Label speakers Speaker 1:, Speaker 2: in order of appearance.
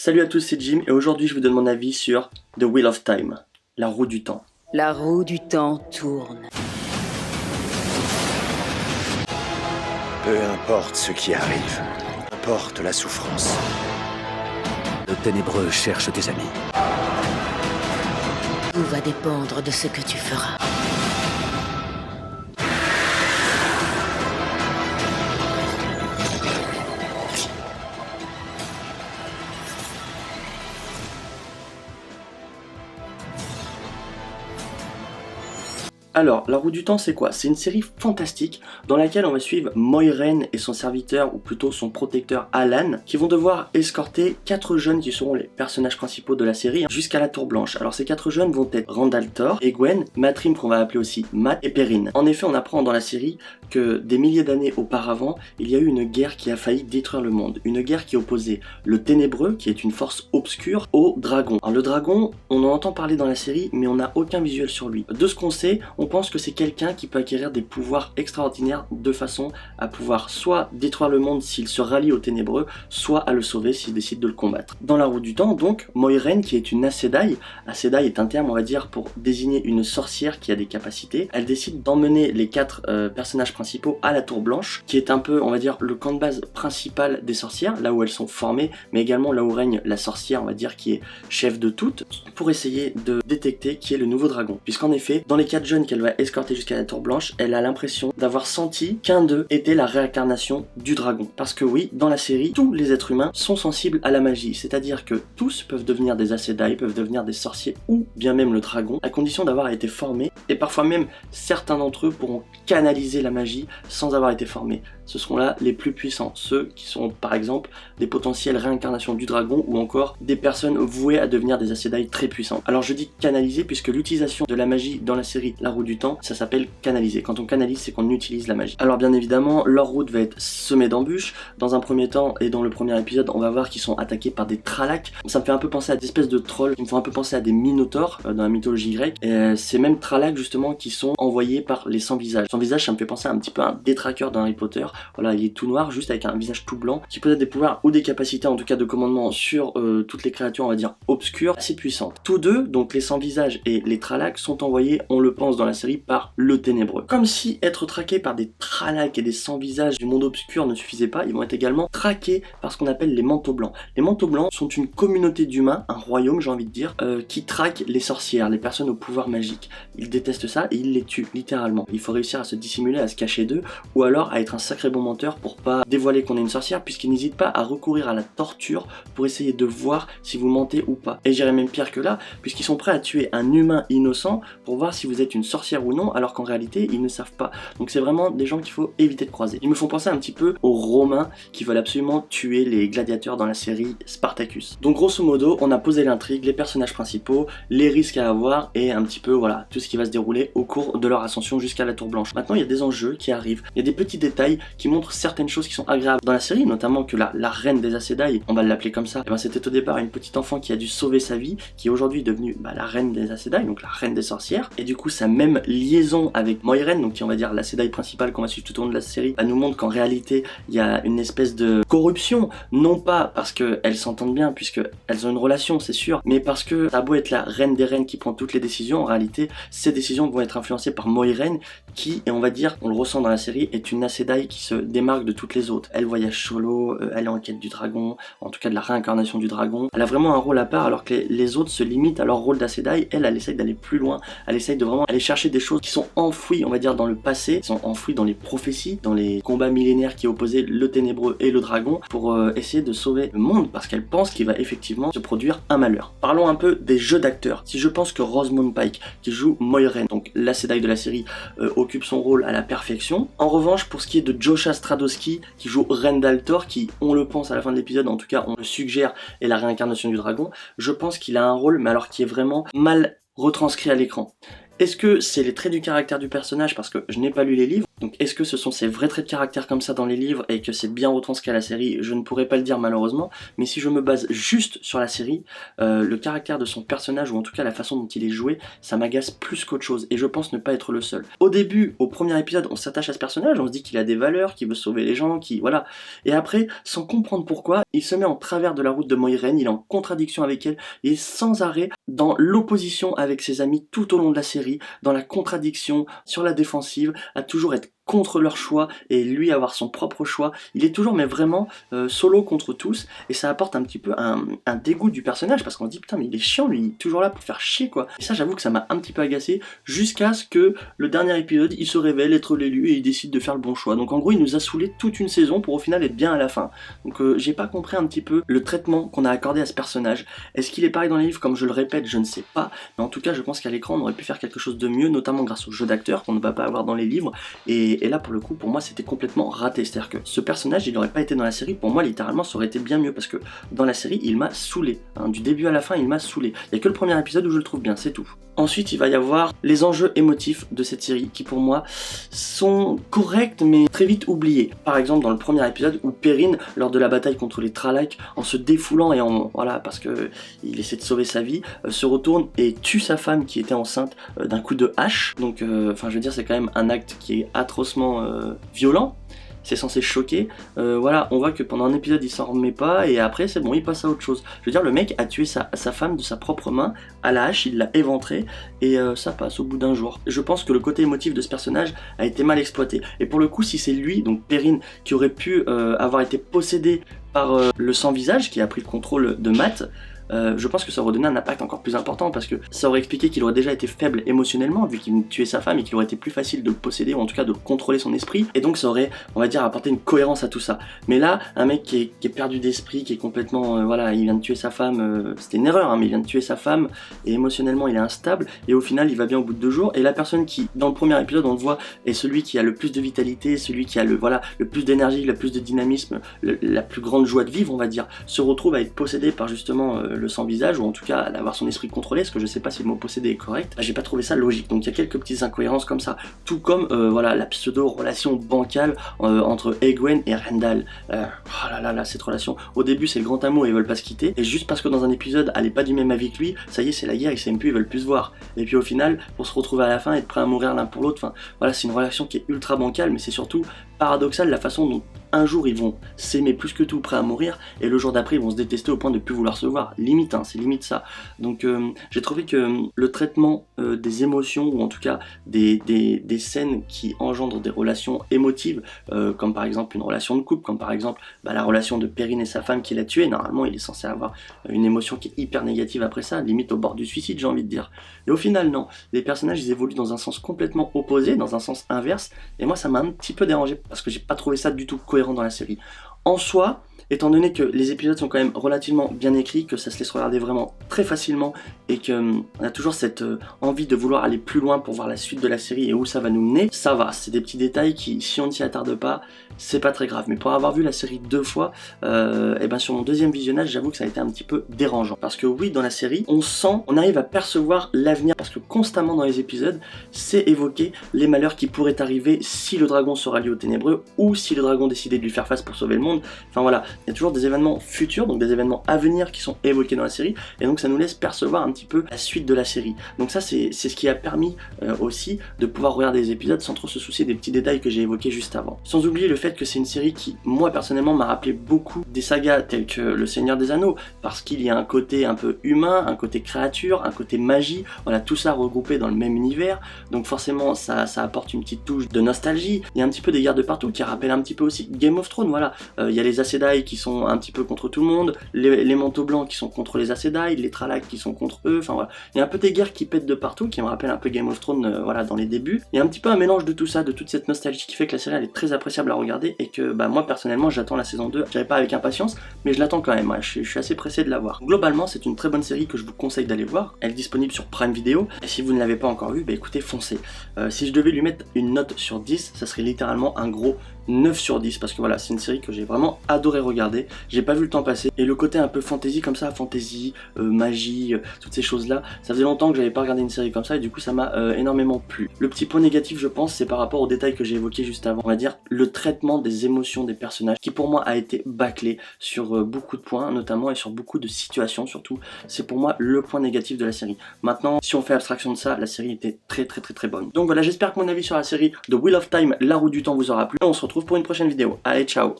Speaker 1: Salut à tous, c'est Jim et aujourd'hui je vous donne mon avis sur The Wheel of Time, la roue du temps.
Speaker 2: La roue du temps tourne.
Speaker 3: Peu importe ce qui arrive, peu importe la souffrance.
Speaker 4: Le ténébreux cherche des amis.
Speaker 2: Tout va dépendre de ce que tu feras.
Speaker 1: Alors, La Roue du Temps, c'est quoi? C'est une série fantastique dans laquelle on va suivre Moiraine et son serviteur, ou plutôt son protecteur Alan, qui vont devoir escorter 4 jeunes qui seront les personnages principaux de la série jusqu'à la Tour Blanche. Alors ces 4 jeunes vont être Randall Thor, Egwene, Matrim qu'on va appeler aussi Matt et Perrine. En effet, on apprend dans la série que des milliers d'années auparavant, il y a eu une guerre qui a failli détruire le monde. Une guerre qui opposait le Ténébreux, qui est une force obscure, au dragon. Alors le dragon, on en entend parler dans la série, mais on n'a aucun visuel sur lui. De ce qu'on sait, on pense que c'est quelqu'un qui peut acquérir des pouvoirs extraordinaires de façon à pouvoir soit détruire le monde s'il se rallie au Ténébreux, soit à le sauver s'il décide de le combattre. Dans la Roue du Temps, donc, Moiraine, qui est une Aes Sedai est un terme, on va dire, pour désigner une sorcière qui a des capacités, elle décide d'emmener les 4 personnages principaux à la Tour Blanche, qui est un peu, on va dire, le camp de base principal des sorcières, là où elles sont formées, mais également là où règne la sorcière, on va dire, qui est chef de toutes, pour essayer de détecter qui est le nouveau dragon. Puisqu'en effet, dans les 4 jeunes qu'elle va escorter jusqu'à la Tour Blanche, elle a l'impression d'avoir senti qu'un d'eux était la réincarnation du dragon. Parce que oui, dans la série, tous les êtres humains sont sensibles à la magie, c'est-à-dire que tous peuvent devenir des Aes Sedai, peuvent devenir des sorciers ou bien même le dragon, à condition d'avoir été formés, et parfois même certains d'entre eux pourront canaliser la magie sans avoir été formés. Ce seront là les plus puissants, ceux qui sont par exemple des potentielles réincarnations du dragon ou encore des personnes vouées à devenir des Aes Sedai très puissantes. Alors je dis canaliser puisque l'utilisation de la magie dans la série La Roue du Temps, ça s'appelle canaliser. Quand on canalise, c'est qu'on utilise la magie. Alors bien évidemment, leur route va être semée d'embûches. Dans un premier temps et dans le premier épisode, on va voir qu'ils sont attaqués par des Tralaks. Ça me fait un peu penser à des espèces de trolls qui me font un peu penser à des minotaures dans la mythologie grecque. Et ces mêmes Tralaks justement qui sont envoyés par les sans-visages. Sans-visage, ça me fait penser un petit peu à un détraqueur dans Harry Potter. Voilà, il est tout noir, juste avec un visage tout blanc, qui possède des pouvoirs ou des capacités, en tout cas de commandement sur toutes les créatures, on va dire, obscures, assez puissantes. Tous deux, donc les sans-visages et les Tralaks, sont envoyés, on le pense dans la série, par le Ténébreux. Comme si être traqué par des Tralaks et des sans-visages du monde obscur ne suffisait pas, ils vont être également traqués par ce qu'on appelle les manteaux blancs. Les manteaux blancs sont une communauté d'humains, un royaume j'ai envie de dire, qui traque les sorcières, les personnes au pouvoir magique. Ils détestent ça et ils les tuent, littéralement. Il faut réussir à se dissimuler, à se cacher d'eux, ou alors à être un sacré bon menteur pour pas dévoiler qu'on est une sorcière, puisqu'ils n'hésitent pas à recourir à la torture pour essayer de voir si vous mentez ou pas. Et j'irais même pire que là, puisqu'ils sont prêts à tuer un humain innocent pour voir si vous êtes une sorcière ou non, alors qu'en réalité ils ne savent pas. Donc c'est vraiment des gens qu'il faut éviter de croiser. Ils me font penser un petit peu aux Romains qui veulent absolument tuer les gladiateurs dans la série Spartacus. Donc grosso modo, on a posé l'intrigue, les personnages principaux, les risques à avoir et un petit peu voilà tout ce qui va se dérouler au cours de leur ascension jusqu'à la Tour Blanche. Maintenant il y a des enjeux qui arrivent, il y a des petits détails qui montrent certaines choses qui sont agréables dans la série, notamment que la reine des Aes Sedai, on va l'appeler comme ça, et ben c'était au départ une petite enfant qui a dû sauver sa vie, qui est aujourd'hui devenue la reine des Aes Sedai, donc la reine des sorcières, et du coup sa même liaison avec Moiraine, donc qui on va dire la Sedai principale qu'on va suivre tout au long de la série, elle nous montre qu'en réalité il y a une espèce de corruption, non pas parce qu'elles s'entendent bien, puisque elles ont une relation c'est sûr, mais parce que ça a beau être la reine des reines qui prend toutes les décisions, en réalité ces décisions vont être influencées par Moiraine, qui, et on va dire, on le ressent dans la série, est une Aes Sedai qui se démarque de toutes les autres. Elle voyage solo, elle est en quête du dragon, en tout cas de la réincarnation du dragon. Elle a vraiment un rôle à part alors que les autres se limitent à leur rôle d'Aes Sedai. Elle essaye d'aller plus loin, elle essaye de vraiment aller chercher des choses qui sont enfouies, on va dire, dans le passé, qui sont enfouies dans les prophéties, dans les combats millénaires qui opposaient le Ténébreux et le dragon, pour essayer de sauver le monde, parce qu'elle pense qu'il va effectivement se produire un malheur. Parlons un peu des jeux d'acteurs. Si je pense que Rosamund Pike, qui joue Moiraine, donc l'Aes Sedai de la série, occupe son rôle à la perfection. En revanche, pour ce qui est de Josha Stradowski, qui joue Randall Thor, qui, on le pense à la fin de l'épisode, en tout cas on le suggère, est la réincarnation du dragon, je pense qu'il a un rôle, mais alors qui est vraiment mal retranscrit à l'écran. Est-ce que c'est les traits du caractère du personnage parce que je n'ai pas lu les livres, Donc est-ce que ce sont ses vrais traits de caractère comme ça dans les livres et que c'est bien retranscrit à la série? Je ne pourrais pas le dire malheureusement, mais si je me base juste sur la série, le caractère de son personnage, ou en tout cas la façon dont il est joué, ça m'agace plus qu'autre chose, et je pense ne pas être le seul. Au début, au premier épisode, on s'attache à ce personnage, on se dit qu'il a des valeurs, qu'il veut sauver les gens, voilà. Et après, sans comprendre pourquoi, il se met en travers de la route de Moiraine, il est en contradiction avec elle, il est sans arrêt dans l'opposition avec ses amis tout au long de la série, dans la contradiction, sur la défensive, à toujours être contre leur choix et lui avoir son propre choix. Il est toujours mais vraiment solo contre tous, et ça apporte un petit peu un dégoût du personnage, parce qu'on se dit putain mais il est chiant lui, il est toujours là pour faire chier quoi. Et ça j'avoue que ça m'a un petit peu agacé, jusqu'à ce que le dernier épisode il se révèle être l'élu et il décide de faire le bon choix. Donc en gros il nous a saoulé toute une saison pour au final être bien à la fin. Donc j'ai pas compris un petit peu le traitement qu'on a accordé à ce personnage. Est-ce qu'il est pareil dans les livres? Comme je le répète, je ne sais pas, mais en tout cas je pense qu'à l'écran on aurait pu faire quelque chose de mieux, notamment grâce au jeu d'acteur qu'on ne va pas avoir dans les livres, et là pour le coup pour moi c'était complètement raté. C'est-à-dire que ce personnage il n'aurait pas été dans la série, pour moi littéralement ça aurait été bien mieux, parce que dans la série il m'a saoulé, hein, du début à la fin il m'a saoulé. Il n'y a que le premier épisode où je le trouve bien, c'est tout. Ensuite il va y avoir les enjeux émotifs de cette série qui pour moi sont corrects mais très vite oubliés. Par exemple dans le premier épisode où Perrine, lors de la bataille contre les Tralak, en se défoulant et voilà, parce que il essaie de sauver sa vie, se retourne et tue sa femme qui était enceinte d'un coup de hache. Donc enfin je veux dire c'est quand même un acte qui est atrocement violent. C'est censé choquer, voilà, on voit que pendant un épisode il s'en remet pas, et après c'est bon, il passe à autre chose. Je veux dire, le mec a tué sa femme de sa propre main, à la hache, il l'a éventrée, et ça passe au bout d'un jour. Je pense que le côté émotif de ce personnage a été mal exploité, et pour le coup si c'est lui, donc Perrine, qui aurait pu avoir été possédé par le sans-visage, qui a pris le contrôle de Matt, je pense que ça aurait donné un impact encore plus important, parce que ça aurait expliqué qu'il aurait déjà été faible émotionnellement vu qu'il tuait sa femme, et qu'il aurait été plus facile de le posséder, ou en tout cas de contrôler son esprit, et donc ça aurait, on va dire, apporté une cohérence à tout ça. Mais là, un mec qui est perdu d'esprit, qui est complètement, voilà, il vient de tuer sa femme, c'était une erreur, hein, mais il vient de tuer sa femme, et émotionnellement il est instable, et au final il va bien au bout de 2 jours, et la personne qui, dans le premier épisode on le voit, est celui qui a le plus de vitalité, celui qui a le plus d'énergie, le plus de dynamisme, la plus grande joie de vivre, on va dire, se retrouve à être possédé par justement le sans-visage, ou en tout cas d'avoir son esprit contrôlé, parce que je sais pas si le mot possédé est correct. J'ai pas trouvé ça logique, donc il y a quelques petites incohérences comme ça, tout comme voilà, la pseudo-relation bancale entre Egwene et Rendal. Oh là là, cette relation, au début c'est le grand amour, ils veulent pas se quitter, et juste parce que dans un épisode elle est pas du même avis que lui, ça y est c'est la guerre, ils s'aiment plus, ils veulent plus se voir, et puis au final, pour se retrouver à la fin, être prêt à mourir l'un pour l'autre, enfin voilà, c'est une relation qui est ultra bancale, mais c'est surtout paradoxal la façon dont un jour ils vont s'aimer plus que tout, prêts à mourir, et le jour d'après ils vont se détester au point de plus vouloir se voir. Limite, hein, c'est limite ça. Donc j'ai trouvé que le traitement des émotions, ou en tout cas des scènes qui engendrent des relations émotives, comme par exemple une relation de couple, comme par exemple la relation de Perrine et sa femme qui l'a tué, normalement il est censé avoir une émotion qui est hyper négative après ça, limite au bord du suicide, j'ai envie de dire. Et au final non, les personnages ils évoluent dans un sens complètement opposé, dans un sens inverse, et moi ça m'a un petit peu dérangé, parce que j'ai pas trouvé ça du tout cohérent dans la série. En soi, étant donné que les épisodes sont quand même relativement bien écrits, que ça se laisse regarder vraiment très facilement, et qu'on a toujours cette envie de vouloir aller plus loin pour voir la suite de la série et où ça va nous mener, ça va, c'est des petits détails qui, si on ne s'y attarde pas, c'est pas très grave. Mais pour avoir vu la série 2 fois, et ben sur mon deuxième visionnage, j'avoue que ça a été un petit peu dérangeant. Parce que oui, dans la série, on arrive à percevoir l'avenir, parce que constamment dans les épisodes, c'est évoqué les malheurs qui pourraient arriver si le dragon se rallie aux ténébreux, ou si le dragon décidait de lui faire face pour sauver le monde. Enfin voilà, il y a toujours des événements futurs, donc des événements à venir qui sont évoqués dans la série, et donc ça nous laisse percevoir un petit peu la suite de la série. Donc ça c'est ce qui a permis aussi de pouvoir regarder les épisodes sans trop se soucier des petits détails que j'ai évoqués juste avant. Sans oublier le fait que c'est une série qui, moi personnellement, m'a rappelé beaucoup des sagas telles que Le Seigneur des Anneaux, parce qu'il y a un côté un peu humain, un côté créature, un côté magie, voilà, tout ça regroupé dans le même univers, donc forcément ça apporte une petite touche de nostalgie. Il y a un petit peu des guerres de partout qui rappellent un petit peu aussi Game of Thrones, voilà, il y a les Aes Sedai qui sont un petit peu contre tout le monde, les manteaux blancs qui sont contre les Aes Sedai, les Tralak qui sont contre eux, enfin voilà, il y a un peu des guerres qui pètent de partout, qui me rappellent un peu Game of Thrones, voilà, dans les débuts. Il y a un petit peu un mélange de tout ça, de toute cette nostalgie qui fait que la série elle est très appréciable à regarder, et que moi personnellement j'attends la saison 2, je dirais pas avec impatience, mais je l'attends quand même, ouais, je suis assez pressé de la voir. Globalement c'est une très bonne série que je vous conseille d'aller voir, elle est disponible sur Prime Video, et si vous ne l'avez pas encore vue, écoutez, foncez. Si je devais lui mettre une note sur 10, ça serait littéralement un gros 9 sur 10, parce que voilà, c'est une série que j'ai vraiment adoré regarder. regarder, j'ai pas vu le temps passer, et le côté un peu fantasy comme ça, fantasy, magie, toutes ces choses là, ça faisait longtemps que j'avais pas regardé une série comme ça, et du coup ça m'a énormément plu. Le petit point négatif je pense c'est par rapport aux détails que j'ai évoqués juste avant, on va dire le traitement des émotions des personnages, qui pour moi a été bâclé sur beaucoup de points notamment, et sur beaucoup de situations surtout, c'est pour moi le point négatif de la série. Maintenant si on fait abstraction de ça, la série était très bonne. Donc voilà, j'espère que mon avis sur la série The Wheel of Time, la roue du temps vous aura plu, on se retrouve pour une prochaine vidéo, allez ciao.